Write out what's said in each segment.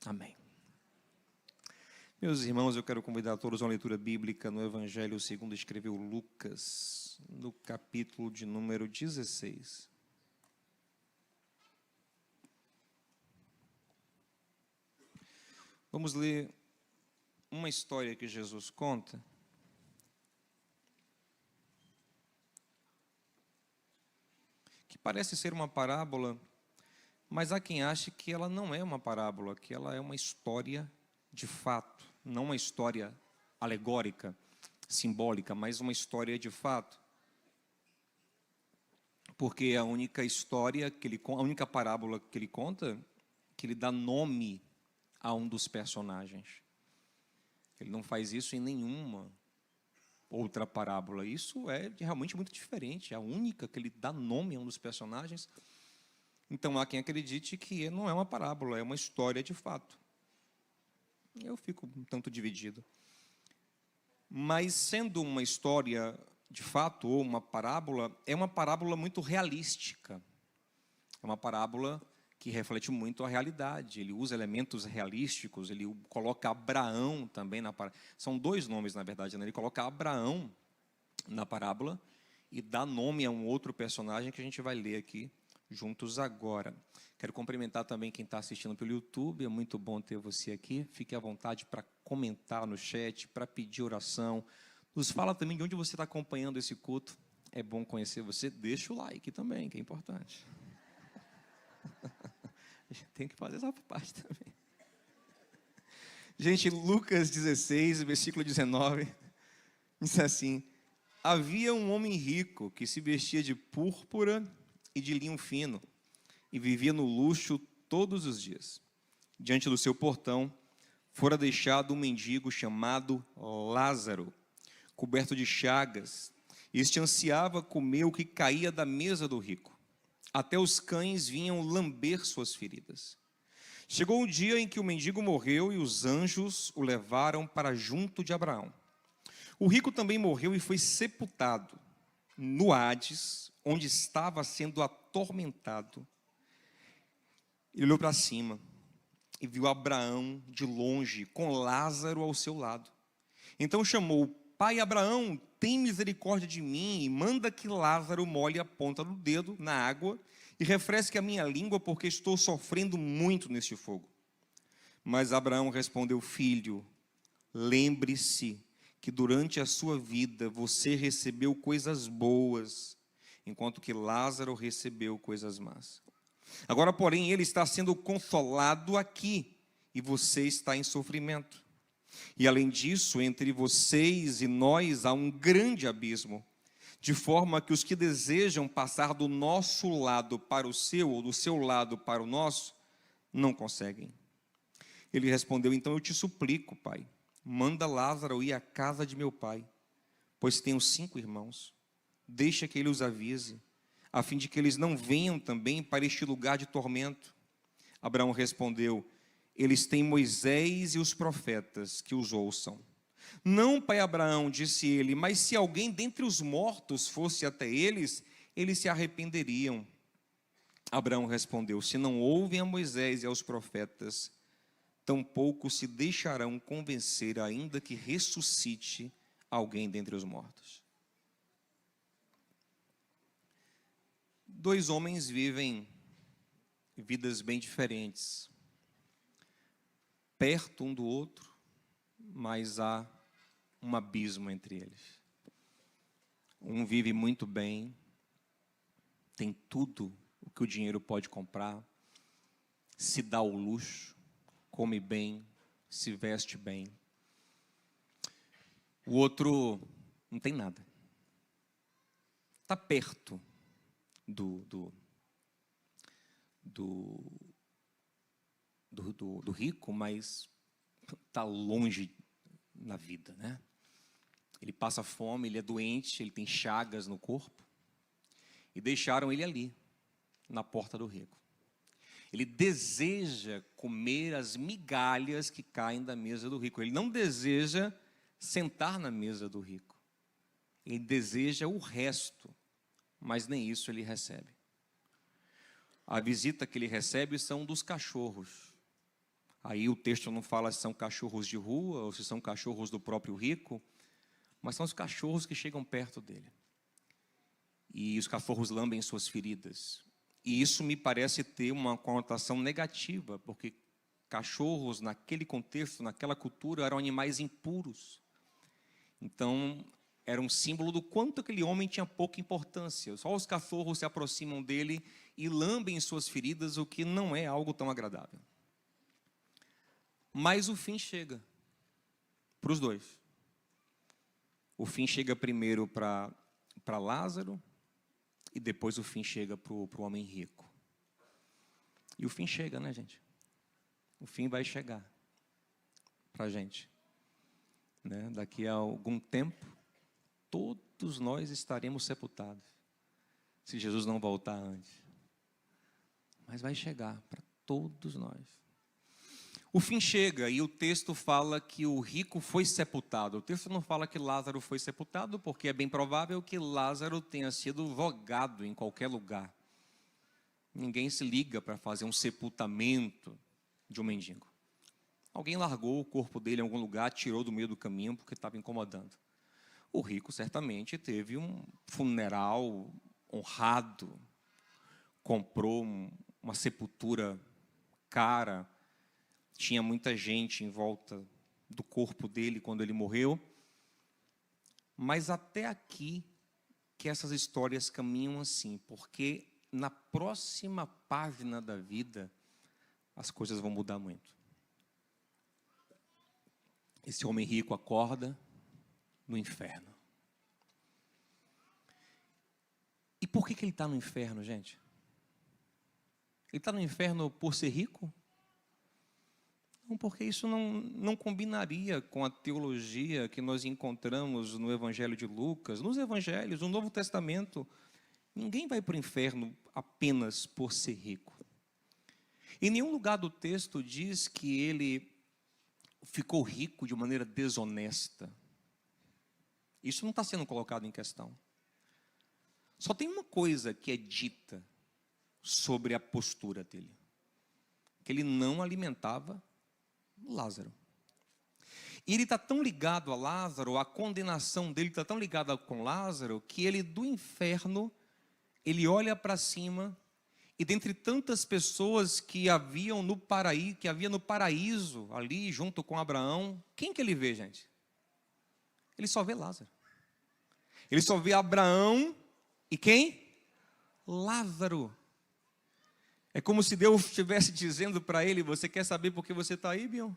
Amém. Meus irmãos, eu quero convidar todos a uma leitura bíblica no Evangelho segundo escreveu Lucas, no capítulo de número 16. Vamos ler uma história que Jesus conta, que parece ser uma parábola, mas há quem ache que ela não é uma parábola, que ela é uma história de fato, não uma história alegórica, simbólica, mas uma história de fato. Porque a única história a única parábola que ele conta, que ele dá nome a um dos personagens. Ele não faz isso em nenhuma outra parábola. Isso é realmente muito diferente. É a única que ele dá nome a um dos personagens. Então, há quem acredite que não é uma parábola, é uma história de fato. Eu fico um tanto dividido. Mas, sendo uma história de fato, ou uma parábola, é uma parábola muito realística. É uma parábola que reflete muito a realidade. Ele usa elementos realísticos, ele coloca Abraão também na parábola. São dois nomes, na verdade, né? Ele coloca Abraão na parábola e dá nome a um outro personagem que a gente vai ler aqui juntos agora. Quero cumprimentar também quem está assistindo pelo YouTube, é muito bom ter você aqui. Fique à vontade para comentar no chat, para pedir oração. Nos fala também de onde você está acompanhando esse culto. É bom conhecer você. Deixa o like também, que é importante. Tem que fazer essa parte também. Gente, Lucas 16, versículo 19, diz assim: havia um homem rico que se vestia de púrpura e de linho fino e vivia no luxo todos os dias. Diante do seu portão fora deixado um mendigo chamado Lázaro, coberto de chagas. Este ansiava comer o que caía da mesa do rico. Até os cães vinham lamber suas feridas. Chegou o dia em que o mendigo morreu e os anjos o levaram para junto de Abraão. O rico também morreu e foi sepultado no Hades, onde estava sendo atormentado. Ele olhou para cima e viu Abraão de longe, com Lázaro ao seu lado. Então chamou: pai Abraão, tem misericórdia de mim e manda que Lázaro molhe a ponta do dedo na água e refresque a minha língua, porque estou sofrendo muito neste fogo. Mas Abraão respondeu: filho, lembre-se que durante a sua vida você recebeu coisas boas, enquanto que Lázaro recebeu coisas más. Agora, porém, ele está sendo consolado aqui e você está em sofrimento. E além disso, entre vocês e nós há um grande abismo, de forma que os que desejam passar do nosso lado para o seu, ou do seu lado para o nosso, não conseguem. Ele respondeu: então eu te suplico, pai, manda Lázaro ir à casa de meu pai, pois tenho 5 irmãos. Deixa que ele os avise, a fim de que eles não venham também para este lugar de tormento. Abraão respondeu: eles têm Moisés e os profetas, que os ouçam. Não, pai Abraão, disse ele, mas se alguém dentre os mortos fosse até eles, eles se arrependeriam. Abraão respondeu: se não ouvem a Moisés e aos profetas, tampouco se deixarão convencer, ainda que ressuscite alguém dentre os mortos. 2 homens vivem vidas bem diferentes, perto um do outro, mas há um abismo entre eles. Um vive muito bem, tem tudo o que o dinheiro pode comprar, se dá ao luxo, come bem, se veste bem. O outro não tem nada. Está perto do rico, mas está longe na vida, né? Ele passa fome, ele é doente, ele tem chagas no corpo. E deixaram ele ali, na porta do rico. Ele deseja comer as migalhas que caem da mesa do rico. Ele não deseja sentar na mesa do rico. Ele deseja o resto, mas nem isso ele recebe. A visita que ele recebe são dos cachorros. Aí o texto não fala se são cachorros de rua ou se são cachorros do próprio rico, mas são os cachorros que chegam perto dele. E os cachorros lambem suas feridas. E isso me parece ter uma conotação negativa, porque cachorros, naquele contexto, naquela cultura, eram animais impuros. Então, era um símbolo do quanto aquele homem tinha pouca importância. Só os cachorros se aproximam dele e lambem suas feridas, o que não é algo tão agradável. Mas o fim chega para os dois. O fim chega primeiro para Lázaro e depois o fim chega para o homem rico. E o fim chega, né, gente? O fim vai chegar para a gente. Né? Daqui a algum tempo, todos nós estaremos sepultados, se Jesus não voltar antes. Mas vai chegar para todos nós. O fim chega e o texto fala que o rico foi sepultado. O texto não fala que Lázaro foi sepultado, porque é bem provável que Lázaro tenha sido jogado em qualquer lugar. Ninguém se liga para fazer um sepultamento de um mendigo. Alguém largou o corpo dele em algum lugar, tirou do meio do caminho porque estava incomodando. O rico certamente teve um funeral honrado, comprou uma sepultura cara, tinha muita gente em volta do corpo dele quando ele morreu. Mas até aqui que essas histórias caminham assim, porque na próxima página da vida as coisas vão mudar muito. Esse homem rico acorda no inferno. E por que ele está no inferno, gente? Ele está no inferno por ser rico? Não, porque isso não combinaria com a teologia que nós encontramos no Evangelho de Lucas. Nos Evangelhos, no Novo Testamento, ninguém vai para o inferno apenas por ser rico. Em nenhum lugar do texto diz que ele ficou rico de maneira desonesta. Isso não está sendo colocado em questão. Só tem uma coisa que é dita sobre a postura dele: que ele não alimentava Lázaro. E ele está tão ligado a Lázaro, a condenação dele está tão ligada com Lázaro, que ele do inferno, ele olha para cima, e dentre tantas pessoas que havia no paraíso, ali junto com Abraão, quem que ele vê, gente? Ele só vê Lázaro. Ele só vê Abraão e quem? Lázaro. É como se Deus estivesse dizendo para ele: você quer saber por que você está aí, Bion?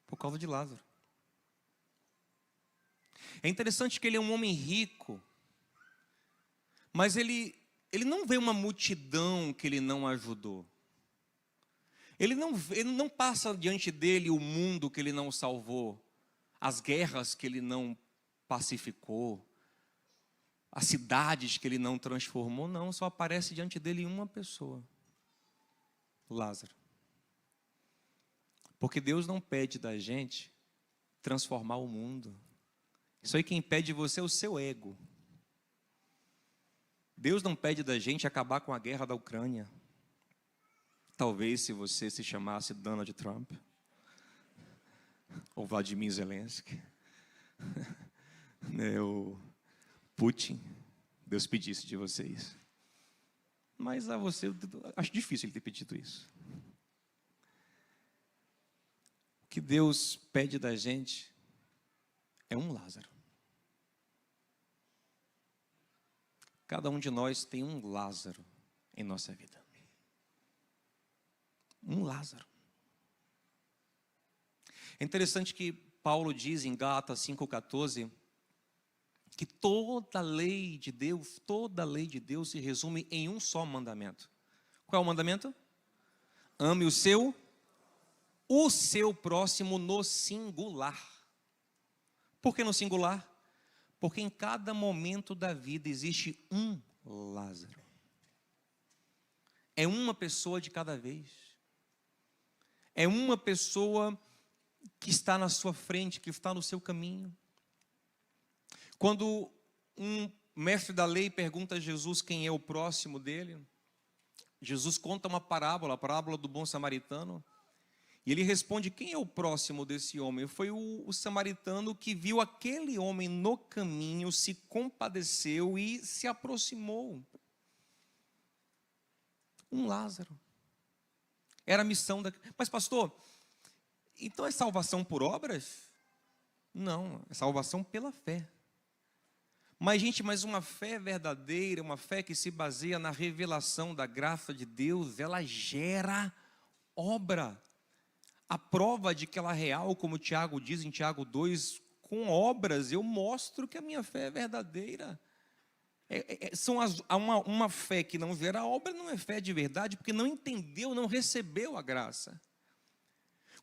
Por causa de Lázaro. É interessante que ele é um homem rico, mas ele não vê uma multidão que ele não ajudou. Ele não passa diante dele o mundo que ele não salvou, as guerras que ele não pacificou, as cidades que ele não transformou. Não, só aparece diante dele uma pessoa: Lázaro. Porque Deus não pede da gente transformar o mundo. Isso aí quem pede de você é o seu ego. Deus não pede da gente acabar com a guerra da Ucrânia. Talvez se você se chamasse Donald Trump ou Vladimir Zelensky, né, ou Putin, Deus pedisse de vocês. Mas a você, acho difícil ele ter pedido isso. O que Deus pede da gente é um Lázaro. Cada um de nós tem um Lázaro em nossa vida. Um Lázaro. É interessante que Paulo diz em Gálatas 5,14, que toda a lei de Deus se resume em um só mandamento. Qual é o mandamento? Ame o seu próximo no singular. Por que no singular? Porque em cada momento da vida existe um Lázaro. É uma pessoa de cada vez. É uma pessoa que está na sua frente, que está no seu caminho. Quando um mestre da lei pergunta a Jesus quem é o próximo dele, Jesus conta uma parábola, a parábola do bom samaritano, e ele responde: quem é o próximo desse homem? Foi o samaritano que viu aquele homem no caminho, se compadeceu e se aproximou. Um Lázaro. Era a missão da... Mas pastor, então é salvação por obras? Não, é salvação pela fé. Mas uma fé verdadeira, uma fé que se baseia na revelação da graça de Deus, ela gera obra. A prova de que ela é real, como Tiago diz em Tiago 2, com obras eu mostro que a minha fé é verdadeira. Uma fé que não gera obra não é fé de verdade, porque não entendeu, não recebeu a graça.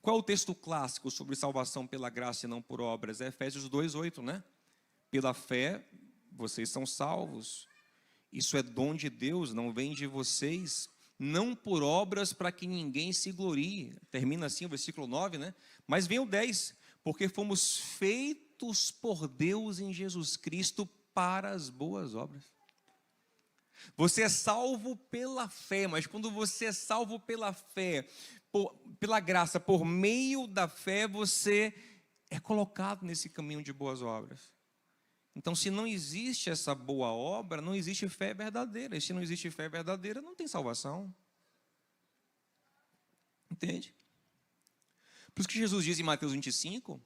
Qual é o texto clássico sobre salvação pela graça e não por obras? É Efésios 2:8, né? Pela fé vocês são salvos. Isso é dom de Deus, não vem de vocês, não por obras para que ninguém se glorie. Termina assim o versículo 9, né? Mas vem o 10, porque fomos feitos por Deus em Jesus Cristo para as boas obras. Você é salvo pela fé, mas quando você é salvo pela fé, pela graça, por meio da fé, você é colocado nesse caminho de boas obras. Então, se não existe essa boa obra, não existe fé verdadeira. E se não existe fé verdadeira, não tem salvação. Entende? Por isso que Jesus diz em Mateus 25,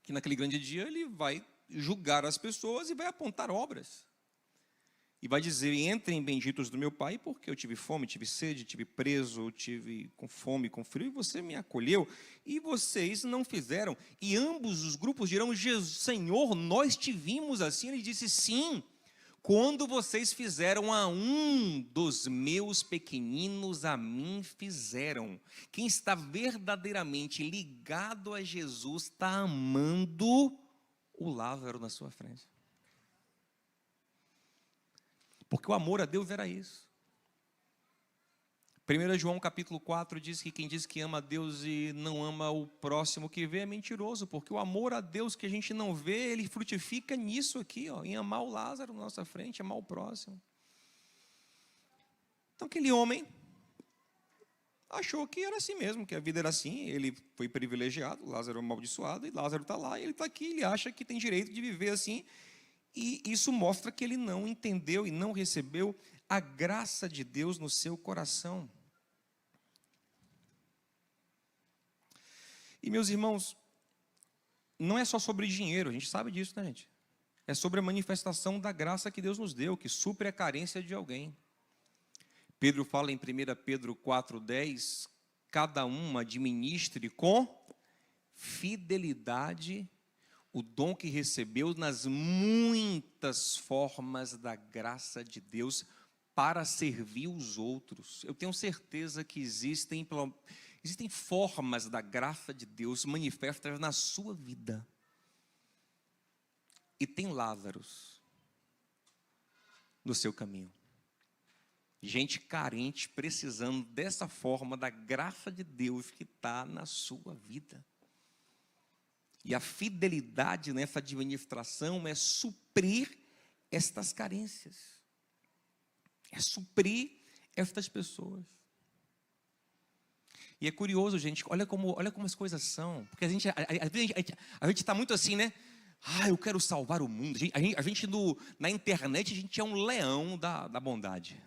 que naquele grande dia ele vai julgar as pessoas e vai apontar obras. E vai dizer: entrem benditos do meu Pai, porque eu tive fome, tive sede, tive preso, tive com fome, com frio, e você me acolheu, e vocês não fizeram. E ambos os grupos dirão: Senhor, nós te vimos assim. Ele disse: sim, quando vocês fizeram a um dos meus pequeninos, a mim fizeram. Quem está verdadeiramente ligado a Jesus está amando o Lázaro na sua frente. Porque o amor a Deus era isso. 1 João capítulo 4 diz que quem diz que ama a Deus e não ama o próximo que vê é mentiroso, porque o amor a Deus que a gente não vê, ele frutifica nisso aqui, ó, em amar o Lázaro na nossa frente, amar o próximo. Então aquele homem achou que era assim mesmo, que a vida era assim, ele foi privilegiado, Lázaro amaldiçoado, e Lázaro está lá, e ele está aqui, ele acha que tem direito de viver assim. E isso mostra que ele não entendeu e não recebeu a graça de Deus no seu coração. E meus irmãos, não é só sobre dinheiro, a gente sabe disso, né, gente? É sobre a manifestação da graça que Deus nos deu, que supre a carência de alguém. Pedro fala em 1 Pedro 4:10, cada um administre com fidelidade o dom que recebeu nas muitas formas da graça de Deus para servir os outros. Eu tenho certeza que existem formas da graça de Deus manifestas na sua vida. E tem Lázaros no seu caminho. Gente carente, precisando dessa forma da graça de Deus que está na sua vida. E a fidelidade nessa administração é suprir estas carências. É suprir estas pessoas. E é curioso, gente, olha como as coisas são. Porque a gente está muito assim, né? Eu quero salvar o mundo. A gente na internet, a gente é um leão da bondade.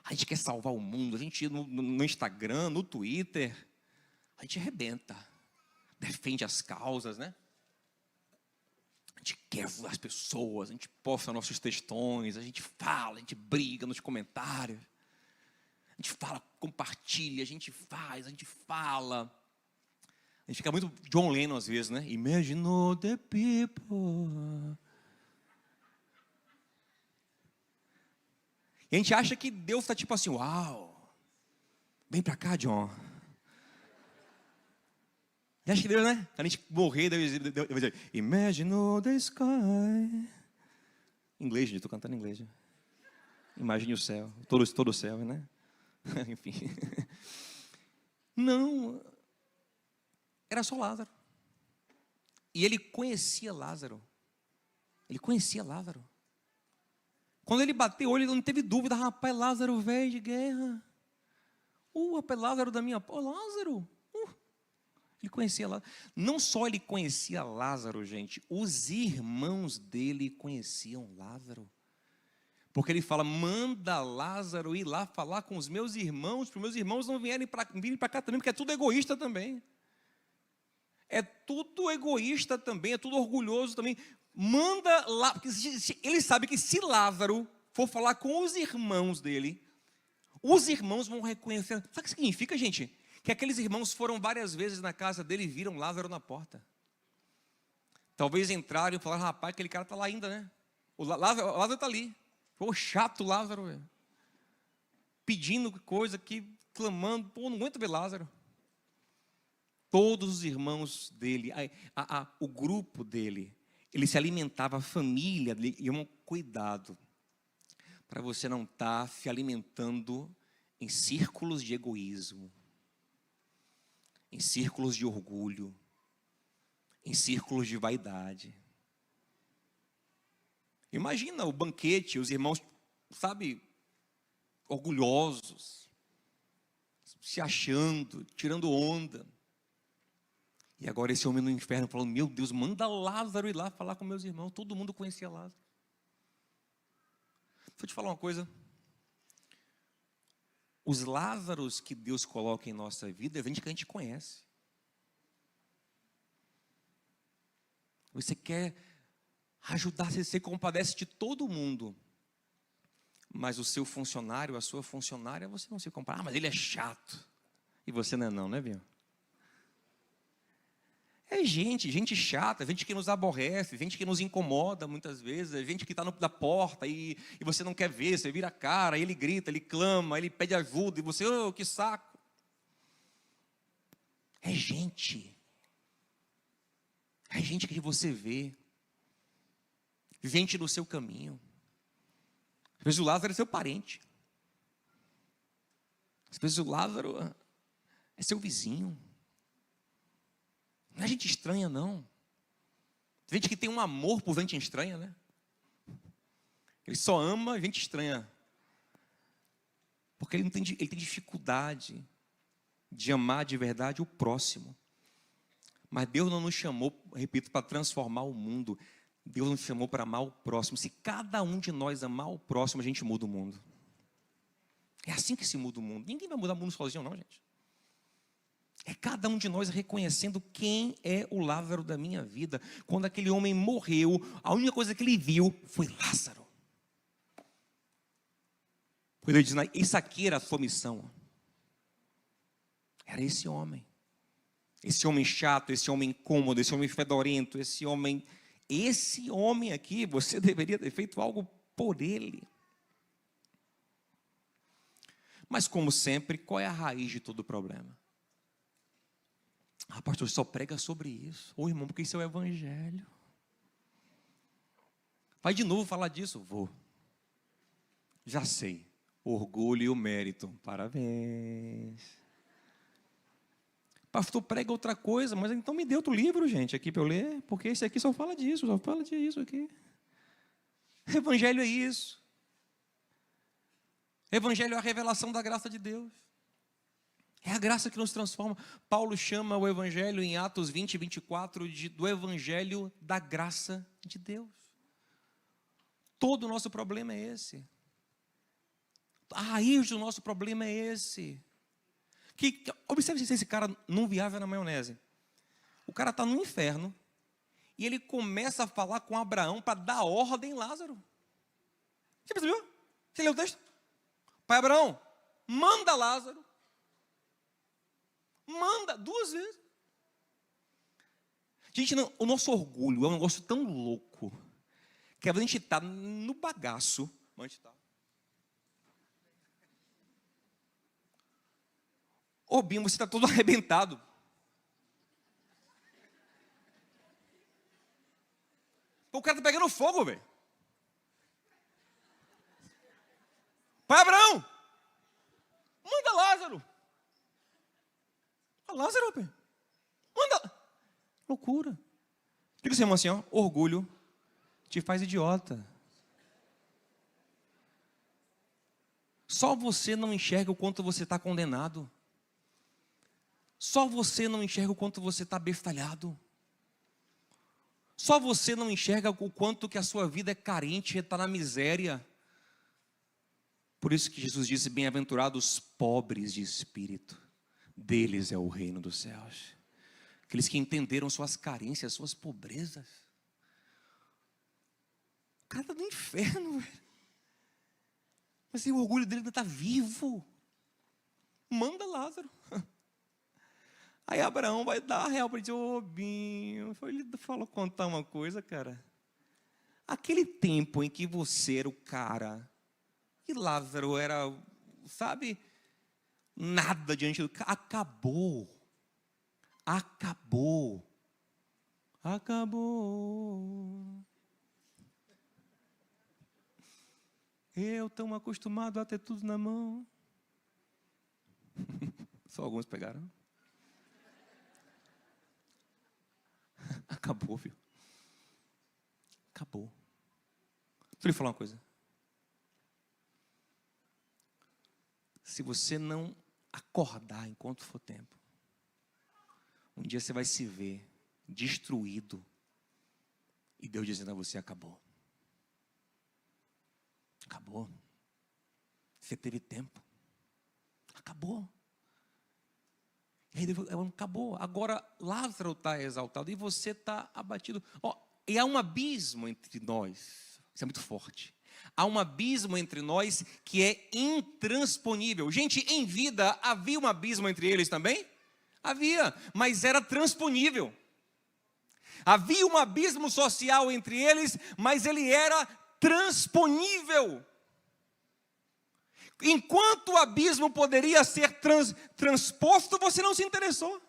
A gente quer salvar o mundo. A gente no Instagram, no Twitter, a gente arrebenta. Defende as causas, né? A gente quer as pessoas, a gente posta nossos textões, a gente fala, a gente briga nos comentários, a gente fala, compartilha, a gente faz, a gente fala. A gente fica muito John Lennon às vezes, né? Imagine all the people. E a gente acha que Deus está tipo assim: uau, vem pra cá, John. E acho que Deus, né? A gente morrer, Deus vai dizer: Imagine all the sky. Em inglês, gente, estou cantando em inglês. Já. Imagine o céu, todo o céu, né? Enfim. Não, era só Lázaro. E ele conhecia Lázaro. Ele conhecia Lázaro. Quando ele bateu o olho, ele não teve dúvida. Rapaz, Lázaro velho de guerra. Rapaz, Lázaro da minha... Lázaro. Ele conhecia Lázaro. Não só ele conhecia Lázaro, gente. Os irmãos dele conheciam Lázaro. Porque ele fala, manda Lázaro ir lá falar com os meus irmãos, para os meus irmãos não virem para cá também, porque é tudo egoísta também. É tudo egoísta também, é tudo orgulhoso também. Manda lá, porque ele sabe que se Lázaro for falar com os irmãos dele, os irmãos vão reconhecer. Sabe o que significa, gente? Que aqueles irmãos foram várias vezes na casa dele e viram Lázaro na porta. Talvez entraram e falaram, rapaz, aquele cara está lá ainda, né? O Lázaro está ali. Chato Lázaro, velho. Pedindo coisa aqui, clamando. Não aguento ver Lázaro. Todos os irmãos dele, o grupo dele, ele se alimentava, a família dele, e cuidado, para você não estar se alimentando em círculos de egoísmo, em círculos de orgulho, em círculos de vaidade. Imagina o banquete, os irmãos, sabe, orgulhosos, se achando, tirando onda. E agora esse homem no inferno falando, meu Deus, manda Lázaro ir lá falar com meus irmãos. Todo mundo conhecia Lázaro. Deixa eu te falar uma coisa. Os Lázaros que Deus coloca em nossa vida é gente que a gente conhece. Você quer ajudar, você compadece de todo mundo. Mas o seu funcionário, a sua funcionária, você não se compara. Mas ele é chato. E você não, né, Bia? É gente chata, gente que nos aborrece, gente que nos incomoda muitas vezes, é gente que está na porta e você não quer ver, você vira a cara, ele grita, ele clama, ele pede ajuda e você, que saco. É gente que você vê, gente no seu caminho. Às vezes o Lázaro é seu parente, às vezes o Lázaro é seu vizinho. Não é gente estranha, não. Tem gente que tem um amor por gente estranha, né? Ele só ama gente estranha. Porque ele tem dificuldade de amar de verdade o próximo. Mas Deus não nos chamou, repito, para transformar o mundo. Deus nos chamou para amar o próximo. Se cada um de nós amar o próximo, a gente muda o mundo. É assim que se muda o mundo. Ninguém vai mudar o mundo sozinho, não, gente. É cada um de nós reconhecendo quem é o Lázaro da minha vida. Quando aquele homem morreu, a única coisa que ele viu foi Lázaro. Quando ele diz, isso aqui era a sua missão. Era esse homem. Esse homem chato, esse homem incômodo, esse homem fedorento, esse homem aqui, você deveria ter feito algo por ele. Mas como sempre, qual é a raiz de todo o problema? Pastor, só prega sobre isso. Irmão, porque isso é o evangelho. Vai de novo falar disso? Vou. Já sei. Orgulho e o mérito. Parabéns. Pastor, prega outra coisa, mas então me dê outro livro, gente, aqui para eu ler, porque esse aqui só fala disso aqui. Evangelho é isso. Evangelho é a revelação da graça de Deus. É a graça que nos transforma. Paulo chama o evangelho em Atos 20, 24 do evangelho da graça de Deus. Todo o nosso problema é esse. A raiz do nosso problema é esse. Observe se esse cara não viaja na maionese. O cara está no inferno e ele começa a falar com Abraão para dar ordem em Lázaro. Você percebeu? Você leu o texto? Pai Abraão, manda Lázaro. Manda 2 vezes. Gente, o nosso orgulho é um negócio tão louco que a gente está no bagaço. Mas a gente está. Binho, você está todo arrebentado. O cara está pegando fogo, velho. Pai Abraão, manda Lázaro. Lázaro, pê. Manda. Loucura. Diga assim, irmão, assim, orgulho te faz idiota. Só você não enxerga o quanto você está condenado. Só você não enxerga o quanto você está bestalhado. Só você não enxerga o quanto que a sua vida é carente, está na miséria. Por isso que Jesus disse, bem-aventurados os pobres de espírito, deles é o reino dos céus. Aqueles que entenderam suas carências, suas pobrezas. O cara está no inferno, velho. Mas o orgulho dele ainda está vivo. Manda Lázaro. Aí Abraão vai dar a real para dizer, ô Binho, ele falou contar uma coisa, cara. Aquele tempo em que você era o cara, e Lázaro era, sabe, nada diante do cara, acabou. Acabou. Acabou. Eu tão acostumado a ter tudo na mão. Só alguns pegaram. Acabou, viu? Acabou. Deixa eu lhe falar uma coisa. Se você não acordar enquanto for tempo, um dia você vai se ver destruído e Deus dizendo a você, acabou. Acabou. Você teve tempo. Acabou. E aí acabou. Agora Lázaro está exaltado e você está abatido. E há um abismo entre nós. Isso é muito forte. Há um abismo entre nós que é intransponível. Gente, em vida havia um abismo entre eles também? Havia, mas era transponível. Havia um abismo social entre eles, mas ele era transponível. Enquanto o abismo poderia ser transposto, você não se interessou.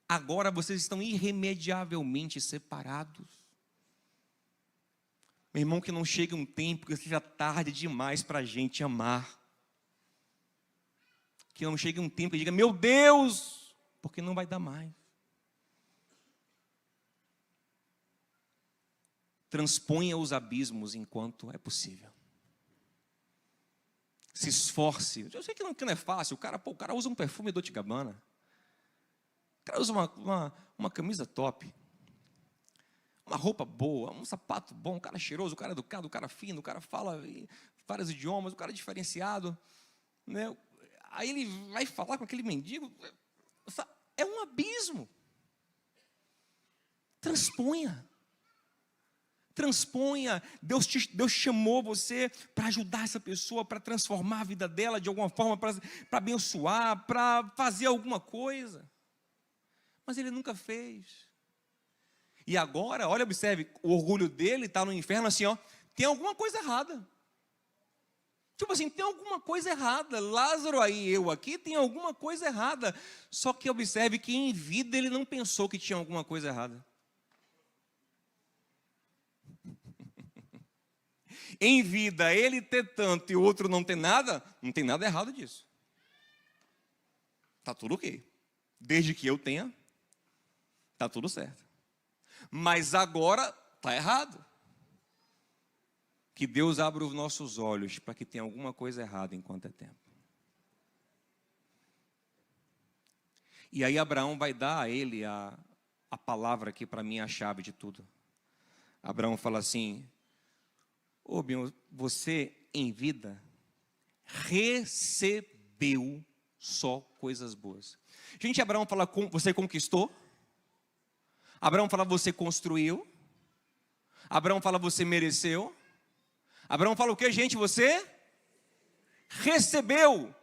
Agora vocês estão irremediavelmente separados. Meu irmão, que não chegue um tempo que seja tarde demais para a gente amar. Que não chegue um tempo que diga, meu Deus, porque não vai dar mais. Transponha os abismos enquanto é possível. Se esforce. Eu sei que não é fácil. O cara usa um perfume Dolce & Gabbana. O cara usa uma camisa top. Uma roupa boa, um sapato bom, um cara cheiroso, o cara educado, o cara fino, o cara fala vários idiomas, o cara diferenciado. Né? Aí ele vai falar com aquele mendigo. É um abismo. Transponha. Transponha. Deus chamou você para ajudar essa pessoa, para transformar a vida dela de alguma forma, para abençoar, para fazer alguma coisa. Mas ele nunca fez. E agora, olha, observe, o orgulho dele está no inferno assim, tem alguma coisa errada. Tipo assim, tem alguma coisa errada. Lázaro aí, eu aqui, tem alguma coisa errada. Só que observe que em vida ele não pensou que tinha alguma coisa errada. Em vida, ele ter tanto e o outro não ter nada, não tem nada errado disso. Está tudo ok. Desde que eu tenha, está tudo certo. Mas agora está errado. Que Deus abra os nossos olhos para que tenha alguma coisa errada enquanto é tempo. E aí Abraão vai dar a ele a palavra que para mim é a chave de tudo. Abraão fala assim, Binho, você em vida recebeu só coisas boas. Gente, Abraão fala, você conquistou. Abraão fala, você construiu. Abraão fala, você mereceu. Abraão fala o que, gente? Você recebeu.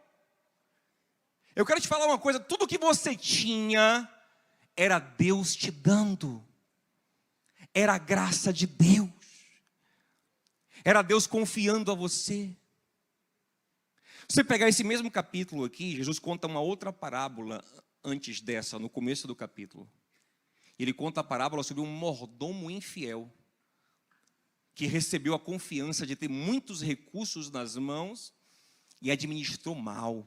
Eu quero te falar uma coisa, tudo que você tinha era Deus te dando. Era a graça de Deus. Era Deus confiando a você. Você pegar esse mesmo capítulo aqui, Jesus conta uma outra parábola antes dessa, no começo do capítulo. Ele conta a parábola sobre um mordomo infiel, que recebeu a confiança de ter muitos recursos nas mãos e administrou mal.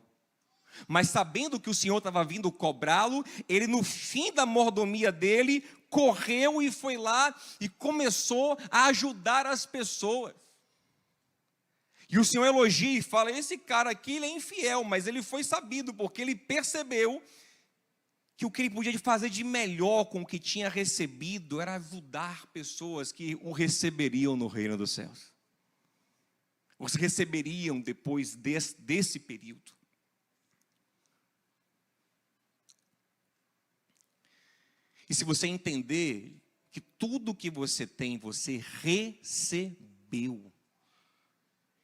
Mas sabendo que o Senhor estava vindo cobrá-lo, ele no fim da mordomia dele, correu e foi lá e começou a ajudar as pessoas. E o Senhor elogia e fala, esse cara aqui, ele é infiel, mas ele foi sabido, porque ele percebeu que o que ele podia fazer de melhor com o que tinha recebido era ajudar pessoas que o receberiam no reino dos céus. Os receberiam depois desse período. E se você entender que tudo que você tem, você recebeu,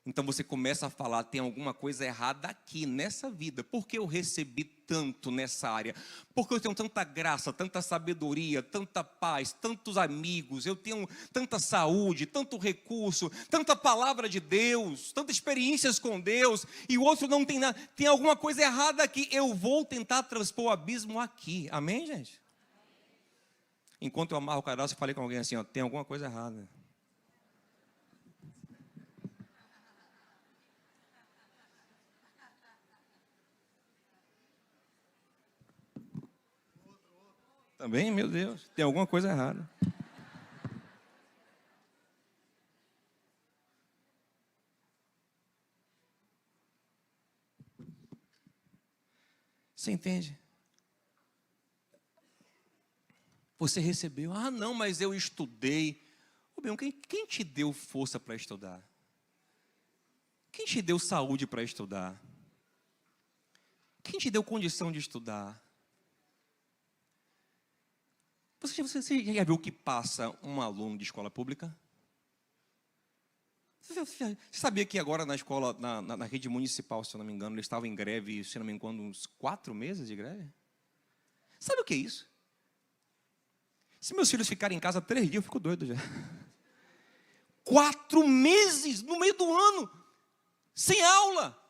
então você começa a falar, tem alguma coisa errada aqui, nessa vida. Por que eu recebi tanto nessa área? Porque eu tenho tanta graça, tanta sabedoria, tanta paz, tantos amigos, eu tenho tanta saúde, tanto recurso, tanta palavra de Deus, tantas experiências com Deus, e o outro não tem nada. Tem alguma coisa errada aqui, eu vou tentar transpor o abismo aqui. Amém, gente? Enquanto eu amarro o cadastro, eu falei com alguém assim, ó, tem alguma coisa errada. Também, meu Deus, tem alguma coisa errada. Você entende? Você recebeu, não, mas eu estudei. Ô, bem, quem te deu força para estudar? Quem te deu saúde para estudar? Quem te deu condição de estudar? Você já viu o que passa um aluno de escola pública? Você sabia que agora na escola, na rede municipal, se eu não me engano, eles estavam em greve, se não me engano, uns 4 meses de greve? Sabe o que é isso? Se meus filhos ficarem em casa 3 dias, eu fico doido já. 4 meses no meio do ano, sem aula.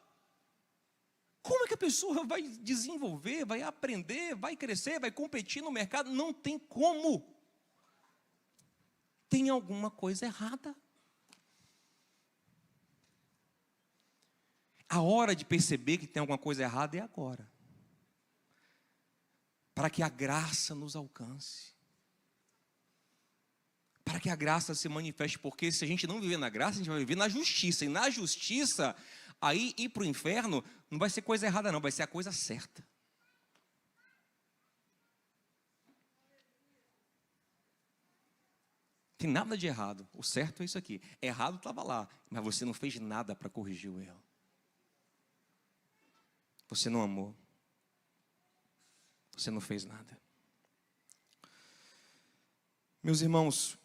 Como é que a pessoa vai desenvolver, vai aprender, vai crescer, vai competir no mercado? Não tem como. Tem alguma coisa errada. A hora de perceber que tem alguma coisa errada é agora. Para que a graça nos alcance. Para que a graça se manifeste, porque se a gente não viver na graça, a gente vai viver na justiça. E na justiça, aí ir para o inferno não vai ser coisa errada não, vai ser a coisa certa. Tem nada de errado, o certo é isso aqui. Errado estava lá, mas você não fez nada para corrigir o erro. Você não amou. Você não fez nada. Meus irmãos,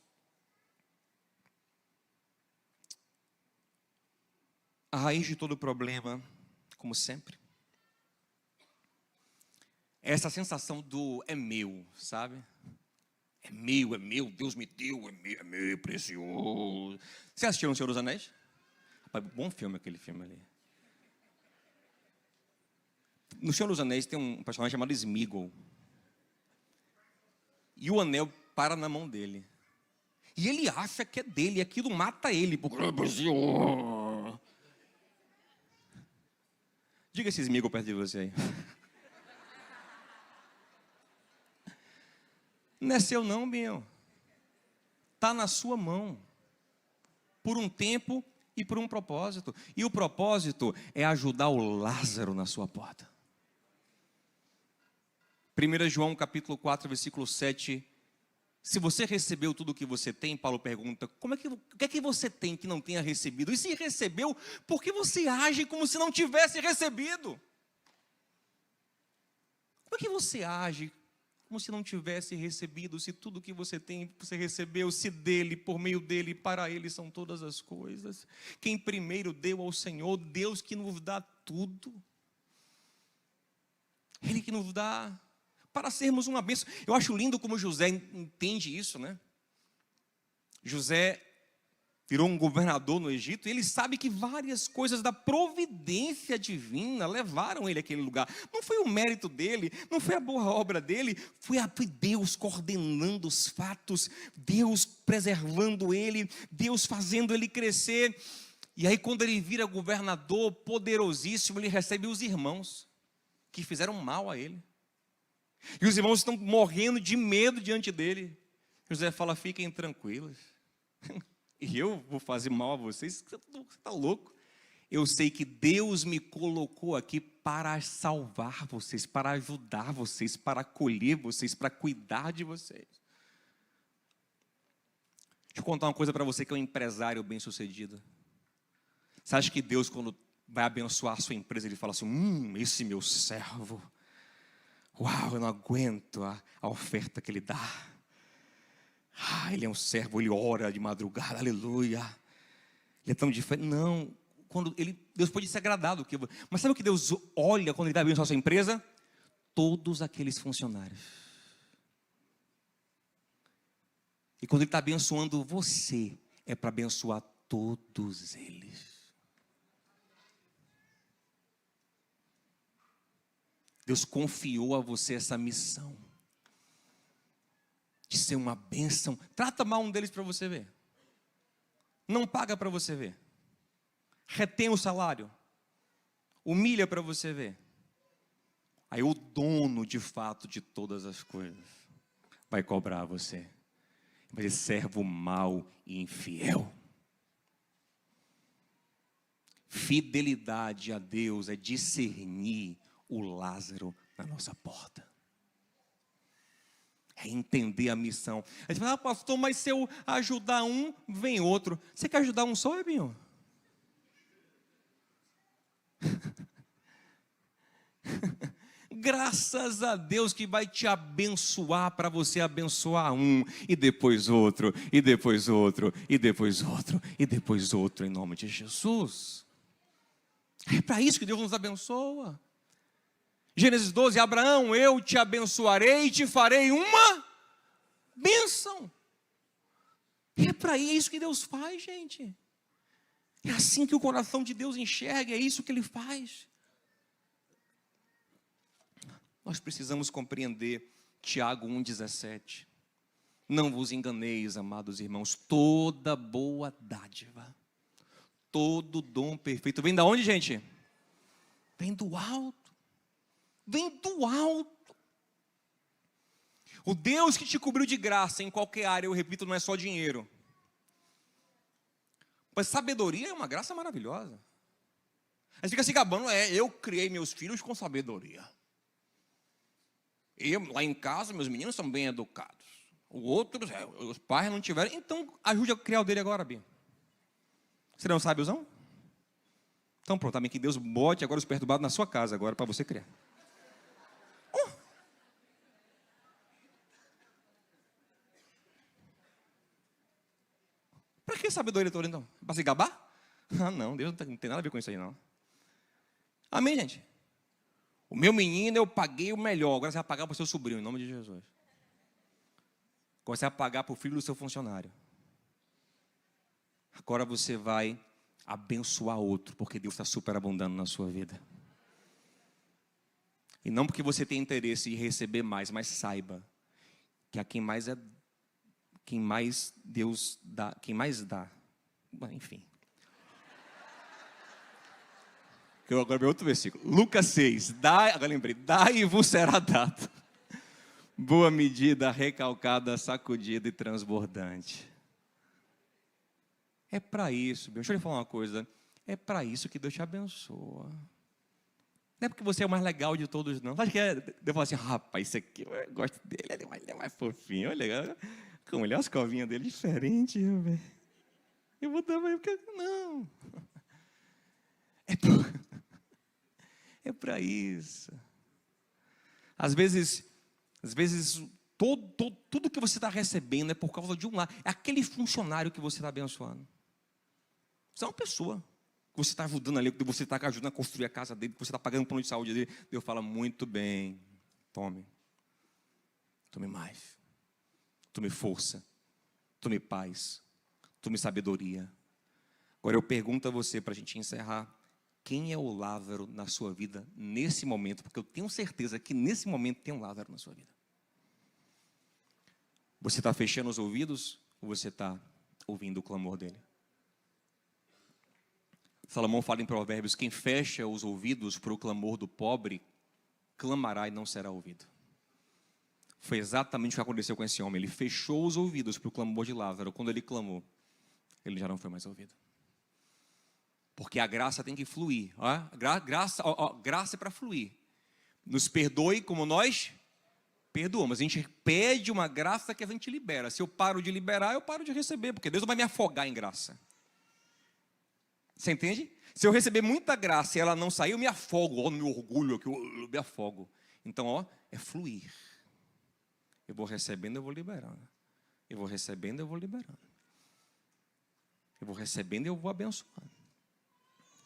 a raiz de todo problema, como sempre, é essa sensação do é meu, sabe? É meu, Deus me deu, é meu, precioso. Você assistiu O Senhor dos Anéis? Rapaz, bom filme aquele filme ali. No Senhor dos Anéis tem um personagem chamado Sméagol. E o anel para na mão dele. E ele acha que é dele, e aquilo mata ele, porque é precioso. Diga esse Sméagol perto de você aí. Não é seu não, Biel. Está na sua mão. Por um tempo e por um propósito. E o propósito é ajudar o Lázaro na sua porta. 1 João capítulo 4, versículo 7. Se você recebeu tudo o que você tem, Paulo pergunta, o que é que você tem que não tenha recebido? E se recebeu, por que você age como se não tivesse recebido? Como é que você age como se não tivesse recebido? Se tudo o que você tem, você recebeu, se dele, por meio dele, para ele são todas as coisas. Quem primeiro deu ao Senhor, Deus que nos dá tudo. Ele que nos dá para sermos uma bênção. Eu acho lindo como José entende isso, né? José virou um governador no Egito, e ele sabe que várias coisas da providência divina levaram ele àquele lugar. Não foi o mérito dele, não foi a boa obra dele, foi Deus coordenando os fatos, Deus preservando ele, Deus fazendo ele crescer. E aí quando ele vira governador poderosíssimo, ele recebe os irmãos que fizeram mal a ele. E os irmãos estão morrendo de medo diante dele. José fala, fiquem tranquilos. E eu vou fazer mal a vocês? Você está louco? eu sei que Deus me colocou aqui para salvar vocês, para ajudar vocês, para acolher vocês, para cuidar de vocês. Deixa eu contar uma coisa para você que é um empresário bem-sucedido. Você acha que Deus, quando vai abençoar a sua empresa, Ele fala assim, esse meu servo, uau, eu não aguento a oferta que ele dá. Ele é um servo, ele ora de madrugada, aleluia. Ele é tão diferente. Não, Deus pode ser agradado. Mas sabe o que Deus olha quando Ele vai abençoar a sua empresa? Todos aqueles funcionários. E quando Ele está abençoando você, é para abençoar todos eles. Deus confiou a você essa missão de ser uma bênção. Trata mal um deles para você ver. Não paga para você ver. Retém o salário. Humilha para você ver. Aí o dono de fato de todas as coisas vai cobrar você. Vai ser servo mau e infiel. Fidelidade a Deus é discernir o Lázaro na nossa porta. É entender a missão. A gente fala, pastor, mas se eu ajudar um, vem outro. Você quer ajudar um só, Ebinho? Graças a Deus que vai te abençoar para você abençoar um, e depois outro, e depois outro, e depois outro, e depois outro, em nome de Jesus. É para isso que Deus nos abençoa. Gênesis 12, Abraão, eu te abençoarei e te farei uma bênção. É para isso que Deus faz, gente. É assim que o coração de Deus enxerga, é isso que Ele faz. Nós precisamos compreender Tiago 1,17. Não vos enganeis, amados irmãos, toda boa dádiva, todo dom perfeito, vem da onde, gente? Vem do alto. Vem do alto. O Deus que te cobriu de graça em qualquer área, eu repito, não é só dinheiro. Mas sabedoria é uma graça maravilhosa. A gente fica se gabando, eu criei meus filhos com sabedoria. Lá em casa, meus meninos são bem educados. Os pais não tiveram. Então, ajude a criar o dele agora, Bia. Você não sabe usar? Então pronto, amém, que Deus bote agora os perturbados na sua casa agora, para você criar. Para que sabedoria toda então? Para se gabar? Ah não, Deus não tem nada a ver com isso aí não. Amém, gente? O meu menino eu paguei o melhor, agora você vai pagar para o seu sobrinho, em nome de Jesus. Agora você vai pagar para o filho do seu funcionário. Agora você vai abençoar outro, porque Deus está superabundando na sua vida. E não porque você tem interesse em receber mais, mas saiba que a quem mais Deus dá, quem mais dá, enfim. Eu agora vi outro versículo, Lucas 6, agora lembrei, dai e vos será dado, boa medida, recalcada, sacudida e transbordante. É para isso, deixa eu lhe falar uma coisa, é para isso que Deus te abençoa. Não é porque você é o mais legal de todos, não. Acho que eu falo assim, rapaz, esse aqui, eu gosto dele, ele é mais fofinho, olha, como ele é as covinhas dele diferente, velho. Eu vou dar mais, porque não. É para isso. Às vezes tudo que você está recebendo é por causa de um lar. É aquele funcionário que você está abençoando. Você é uma pessoa que você está ajudando ali, que você está ajudando a construir a casa dele, que você está pagando o plano de saúde dele. Deus fala, muito bem, tome mais, tome força, tome paz, tome sabedoria. Agora eu pergunto a você, para a gente encerrar, quem é o Lázaro na sua vida nesse momento? Porque eu tenho certeza que nesse momento tem um Lázaro na sua vida. Você está fechando os ouvidos ou você está ouvindo o clamor dele? Salomão fala em Provérbios, quem fecha os ouvidos para o clamor do pobre, clamará e não será ouvido. Foi exatamente o que aconteceu com esse homem. Ele fechou os ouvidos para o clamor de Lázaro. Quando ele clamou, ele já não foi mais ouvido. Porque a graça tem que fluir. Ó. Graça é para fluir. Nos perdoe como nós perdoamos. A gente pede uma graça que a gente libera. Se eu paro de liberar, eu paro de receber. Porque Deus não vai me afogar em graça. Você entende? Se eu receber muita graça e ela não sair, eu me afogo. Ó, no meu orgulho, eu me afogo. Então, ó, é fluir. Eu vou recebendo, eu vou liberando. Eu vou recebendo, eu vou liberando. Eu vou recebendo e eu vou abençoando.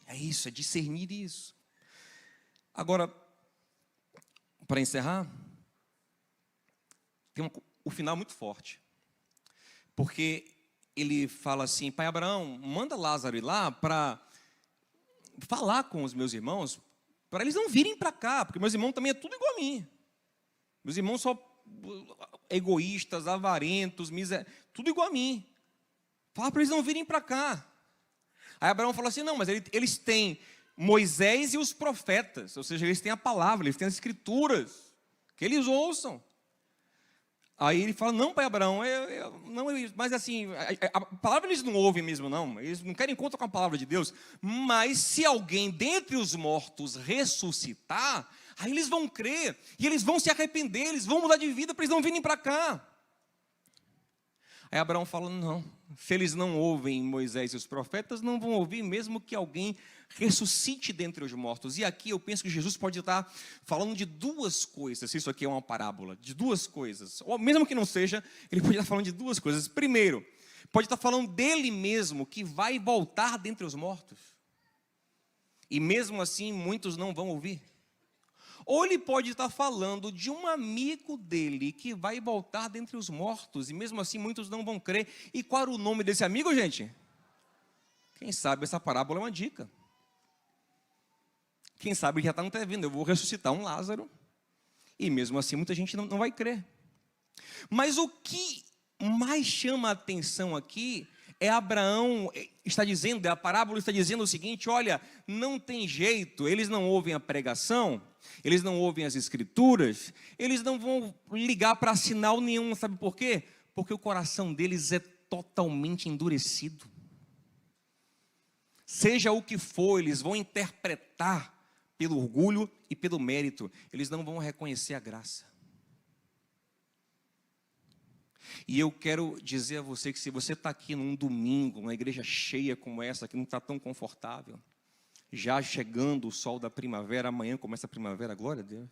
É isso, é discernir isso. Agora, para encerrar, tem o final muito forte. Porque ele fala assim, pai Abraão, manda Lázaro ir lá para falar com os meus irmãos, para eles não virem para cá, porque meus irmãos também é tudo igual a mim. Meus irmãos são egoístas, avarentos, tudo igual a mim. Fala para eles não virem para cá. Aí Abraão falou assim, não, mas eles têm Moisés e os profetas, ou seja, eles têm a palavra, eles têm as escrituras, que eles ouçam. Aí ele fala, não, pai Abraão, não, mas assim, a palavra eles não ouvem mesmo, não. Eles não querem conta com a palavra de Deus. Mas se alguém dentre os mortos ressuscitar, aí eles vão crer, e eles vão se arrepender, eles vão mudar de vida para eles não virem para cá. Aí Abraão fala, não, se eles não ouvem Moisés e os profetas, não vão ouvir mesmo que alguém ressuscite dentre os mortos. E aqui eu penso que Jesus pode estar falando de duas coisas, se isso aqui é uma parábola, de duas coisas. Ou mesmo que não seja, ele pode estar falando de duas coisas. Primeiro, pode estar falando dele mesmo, que vai voltar dentre os mortos. E mesmo assim, muitos não vão ouvir. Ou ele pode estar falando de um amigo dele que vai voltar dentre os mortos, e mesmo assim muitos não vão crer. E qual era o nome desse amigo, gente? Quem sabe essa parábola é uma dica. Quem sabe ele já está antevendo, eu vou ressuscitar um Lázaro, e mesmo assim muita gente não vai crer. Mas o que mais chama a atenção aqui é Abraão está dizendo, a parábola está dizendo o seguinte, olha, não tem jeito, eles não ouvem a pregação, eles não ouvem as escrituras, eles não vão ligar para sinal nenhum, sabe por quê? Porque o coração deles é totalmente endurecido. Seja o que for, eles vão interpretar pelo orgulho e pelo mérito, eles não vão reconhecer a graça. E eu quero dizer a você que se você está aqui num domingo, uma igreja cheia como essa, que não está tão confortável, já chegando o sol da primavera, amanhã começa a primavera, glória a Deus.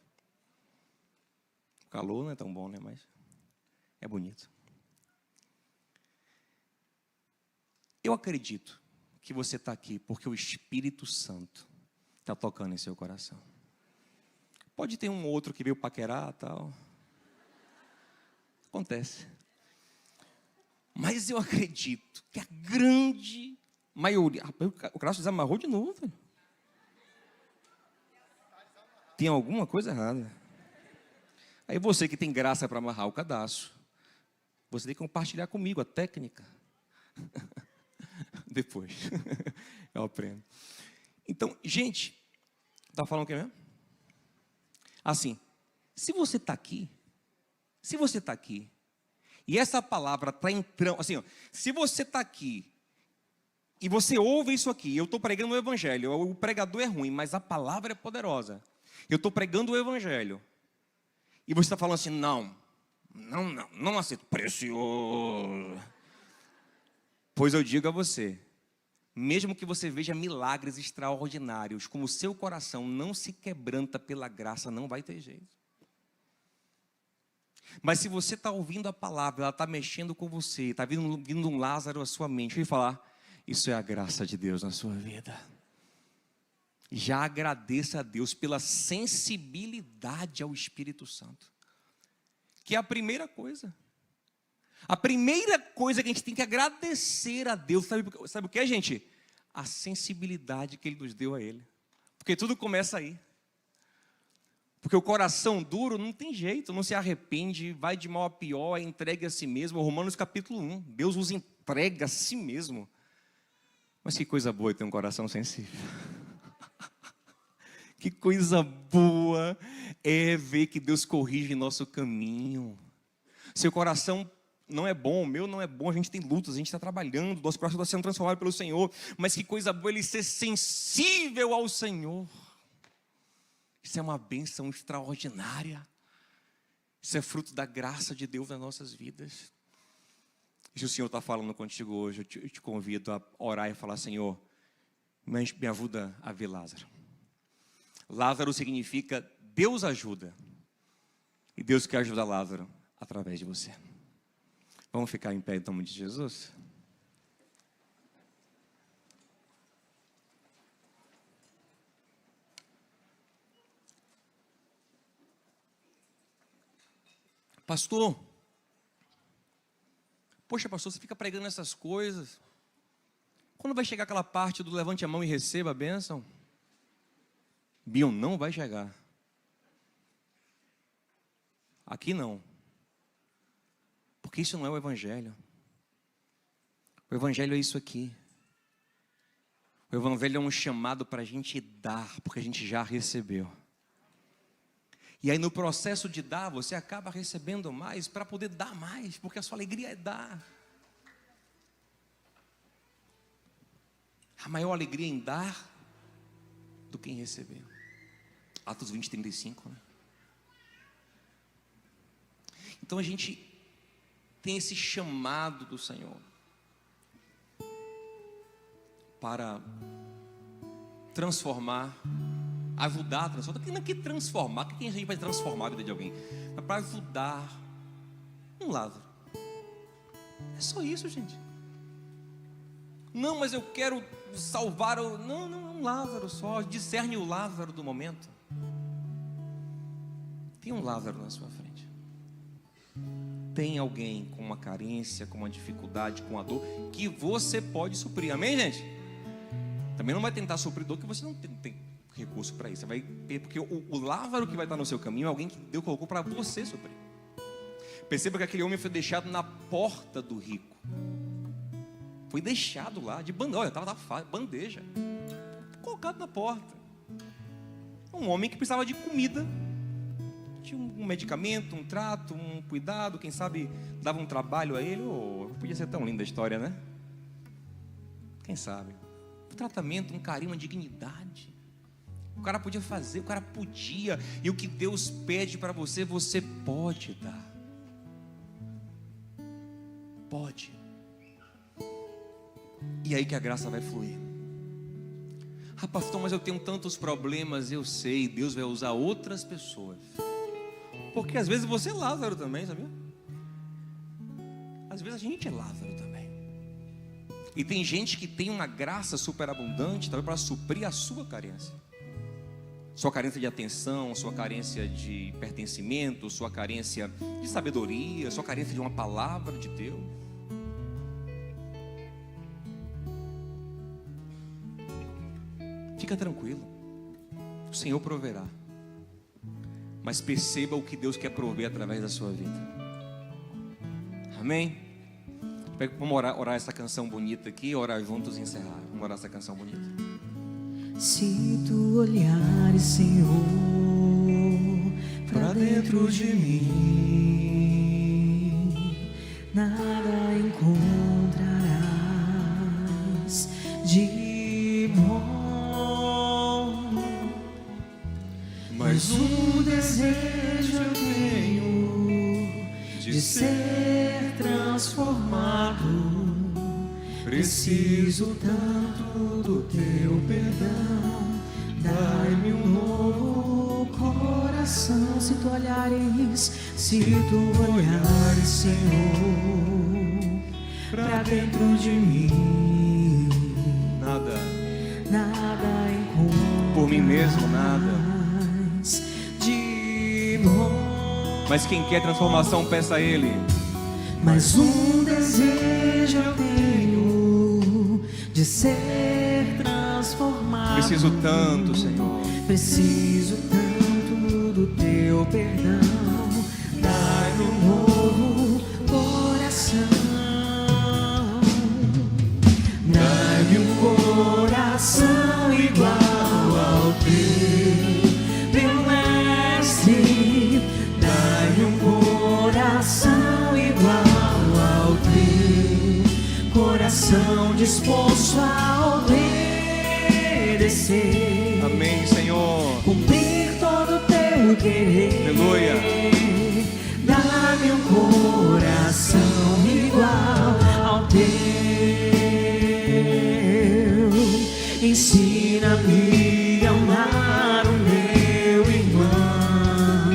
O calor não é tão bom, né? Mas é bonito. Eu acredito que você está aqui porque o Espírito Santo está tocando em seu coração. Pode ter um outro que veio paquerar e tal. Acontece. Mas eu acredito que a grande maioria... O Cláudio desamarrou de novo. Velho. Tem alguma coisa errada. Aí você que tem graça para amarrar o cadastro, você tem que compartilhar comigo a técnica. Depois. Eu aprendo. Então, gente, está falando o que mesmo? Assim, se você está aqui, e essa palavra está entrando, assim, ó, se você está aqui, e você ouve isso aqui, eu estou pregando o evangelho, o pregador é ruim, mas a palavra é poderosa. Eu estou pregando o evangelho, e você está falando assim, não aceito, precioso. Pois eu digo a você, mesmo que você veja milagres extraordinários, como o seu coração não se quebranta pela graça, não vai ter jeito. Mas se você está ouvindo a palavra, ela está mexendo com você, está vindo um Lázaro à sua mente, e falar, isso é a graça de Deus na sua vida. Já agradeça a Deus pela sensibilidade ao Espírito Santo, que é a primeira coisa. A primeira coisa que a gente tem que agradecer a Deus, sabe o que é, gente? A sensibilidade que Ele nos deu a Ele. Porque tudo começa aí. Porque o coração duro não tem jeito, não se arrepende, vai de mal a pior, é entregue a si mesmo. Romanos capítulo 1, Deus nos entrega a si mesmo. Mas que coisa boa ter um coração sensível. Que coisa boa é ver que Deus corrige nosso caminho. Seu coração não é bom, o meu não é bom, a gente tem lutas, a gente está trabalhando, nosso coração está sendo transformado pelo Senhor, mas que coisa boa ele ser sensível ao Senhor. Isso é uma bênção extraordinária. Isso é fruto da graça de Deus nas nossas vidas. E se o Senhor está falando contigo hoje, eu te convido a orar e falar: Senhor, me ajuda a ver Lázaro. Lázaro significa Deus ajuda. E Deus quer ajudar Lázaro através de você. Vamos ficar em pé em nome de Jesus? Pastor, poxa, pastor, você fica pregando essas coisas. Quando vai chegar aquela parte do levante a mão e receba a bênção? Bion, não vai chegar. Aqui não. Porque isso não é o Evangelho. O Evangelho é isso aqui. O Evangelho é um chamado para a gente dar, porque a gente já recebeu. E aí no processo de dar, você acaba recebendo mais para poder dar mais, porque a sua alegria é dar. A maior alegria em dar do que em receber. Atos 20, 35, né? Então a gente tem esse chamado do Senhor para transformar, ajudar a transformar. Não é que transformar, o que a gente vai transformar a vida de alguém? Mas para ajudar um Lázaro. É só isso, gente. Não, mas eu quero salvar o... Não, um Lázaro só. Discerne o Lázaro do momento. Tem um Lázaro na sua frente. Tem alguém com uma carência, com uma dificuldade, com uma dor, que você pode suprir. Amém, gente? Também não vai tentar suprir dor que você não tem recurso para isso. Você vai, porque o Lázaro que vai estar no seu caminho é alguém que Deus colocou para você suprir. Perceba que aquele homem foi deixado na porta do rico. Foi deixado lá de bandeja. Olha, estava na bandeja, colocado na porta. Um homem que precisava de comida. Tinha um medicamento, um trato, um cuidado, quem sabe dava um trabalho a ele. Podia ser tão linda a história, né? Quem sabe? Um tratamento, um carinho, uma dignidade. O cara podia fazer, o cara podia. E o que Deus pede para você, você pode dar. Pode. E aí que a graça vai fluir. Ah, pastor, mas eu tenho tantos problemas. Eu sei, Deus vai usar outras pessoas. Porque às vezes você é Lázaro também, sabia? Às vezes a gente é Lázaro também. E tem gente que tem uma graça superabundante também para suprir a sua carência. Sua carência de atenção, sua carência de pertencimento, sua carência de sabedoria, sua carência de uma palavra de Deus. Fica tranquilo, o Senhor proverá. Mas perceba o que Deus quer prover através da sua vida. Amém? Vamos orar essa canção bonita aqui, orar juntos e encerrar. Vamos orar essa canção bonita. Se tu olhares, Senhor, para dentro de mim, nada encontrarás de bom. Mas um desejo eu tenho de ser transformado. Preciso tanto do teu perdão. Dai-me um novo coração. Se tu olhares, Senhor, pra dentro de mim, Nada encontro por mim mesmo, nada. De bom. Mas quem quer transformação, peça a Ele. Mas um desejo eu tenho de ser transformado. Preciso tanto, Senhor. Preciso tanto do teu perdão. Dai-me um novo coração. Dai-me um coração igual ao teu, meu mestre. Dai-me um coração igual coração disposto a obedecer. Amém, Senhor. Cumprir todo o teu querer. Aleluia. Dá-me um coração igual ao teu. Ensina-me a amar o meu irmão,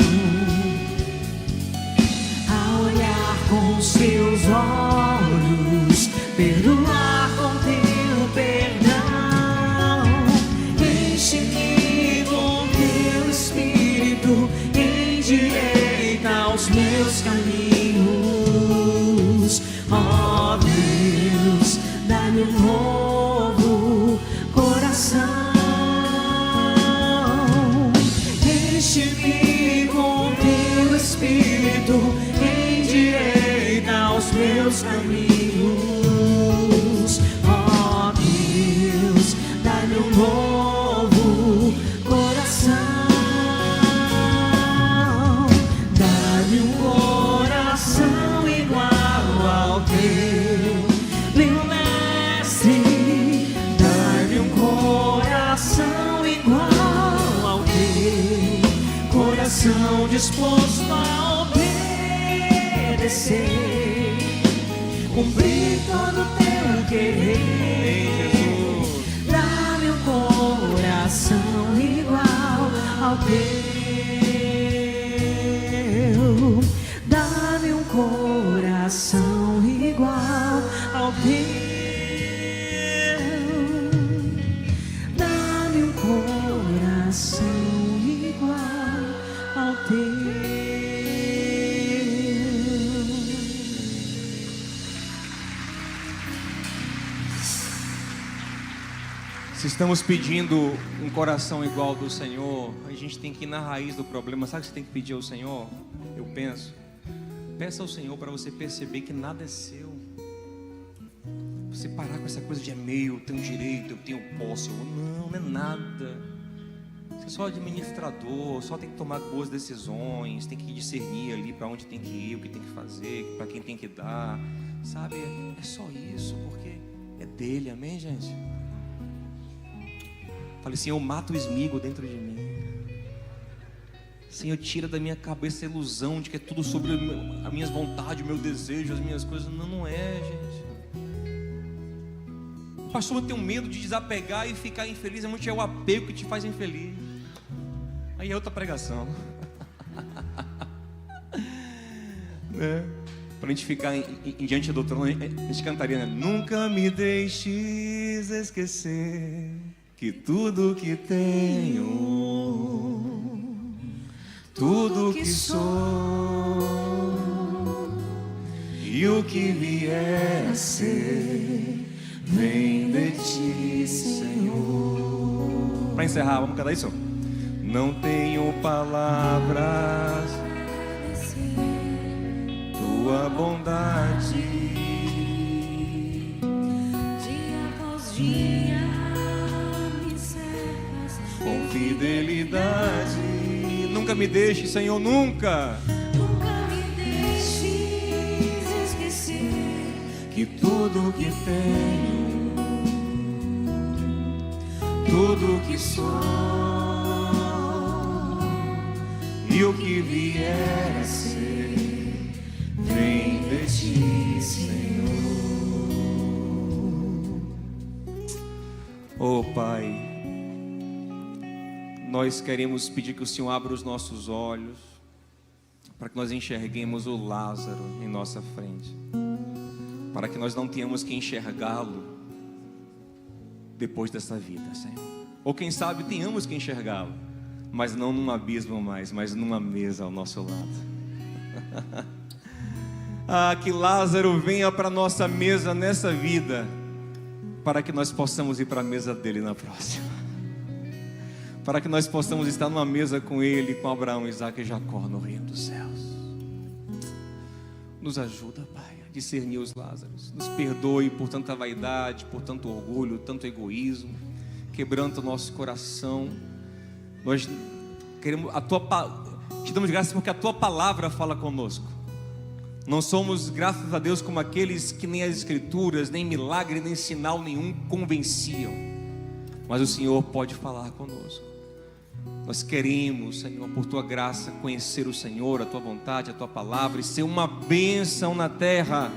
a olhar com seus olhos, perdoar com teu perdão. Enche-me com teu Espírito, endireita os meus caminhos. Ó Deus, dá-me um novo coração. Enche-me com teu Espírito, endireita os meus caminhos. Ó Deus, dá-me um novo coração. Dá-me um coração igual ao teu, meu mestre. Dá-me um coração igual ao teu, coração disposto a obedecer, cumprir todo o teu querer. Dá-me um coração igual ao teu. Dá-me um coração igual ao teu. Dá-me um coração igual ao teu. Se estamos pedindo um coração igual ao do Senhor, a gente tem que ir na raiz do problema. Sabe o que você tem que pedir ao Senhor? Eu penso. Peça ao Senhor para você perceber que nada é seu. Você parar com essa coisa de é meu, eu tenho direito, eu tenho posse. Não, não é nada. Você é só administrador, só tem que tomar boas decisões, tem que discernir ali para onde tem que ir, o que tem que fazer, para quem tem que dar. Sabe, é só isso, porque é dele, amém, gente? Falei, Senhor, mata o esmigo dentro de mim. Senhor, tira da minha cabeça a ilusão de que é tudo sobre as minhas vontades, o meu desejo, as minhas coisas. Não, não é, gente. O pastor tem um medo de desapegar e ficar infeliz. É muito o apego que te faz infeliz. Aí é outra pregação. Né? Para a gente ficar em diante do trono, a gente cantaria, né? Nunca me deixes esquecer que tudo que tenho, tudo que sou e o que vier a ser, vem de ti, Senhor. Para encerrar, vamos cantar isso? Não tenho palavras, tua bondade, Dia após dia com fidelidade. Nunca me deixe, Senhor, nunca. Nunca me deixes esquecer Que tudo que tenho, tudo que sou e o que vier a ser, vem de ti, Senhor. Oh Pai, nós queremos pedir que o Senhor abra os nossos olhos para que nós enxerguemos o Lázaro em nossa frente, para que nós não tenhamos que enxergá-lo depois dessa vida, Senhor. Ou quem sabe tenhamos que enxergá-lo, mas não num abismo mais, mas numa mesa ao nosso lado. Que Lázaro venha para a nossa mesa nessa vida, para que nós possamos ir para a mesa dele na próxima, para que nós possamos estar numa mesa com ele, com Abraão, Isaac e Jacó no reino dos céus. Nos ajuda, Pai, a discernir os Lázaros. Nos perdoe por tanta vaidade, por tanto orgulho, tanto egoísmo. Quebranta o nosso coração. Nós queremos te damos graças porque a tua palavra fala conosco. Não somos, graças a Deus, como aqueles que nem as Escrituras, nem milagre, nem sinal nenhum convenciam. Mas o Senhor pode falar conosco. Nós queremos, Senhor, por Tua graça, conhecer o Senhor, a Tua vontade, a Tua palavra e ser uma bênção na terra.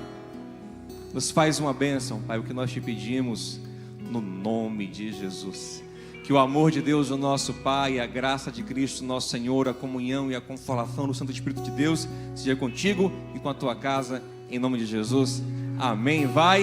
Nos faz uma bênção, Pai, o que nós te pedimos, no nome de Jesus. Que o amor de Deus, o nosso Pai, a graça de Cristo, nosso Senhor, a comunhão e a consolação do Santo Espírito de Deus seja contigo e com a tua casa, em nome de Jesus. Amém. Vai.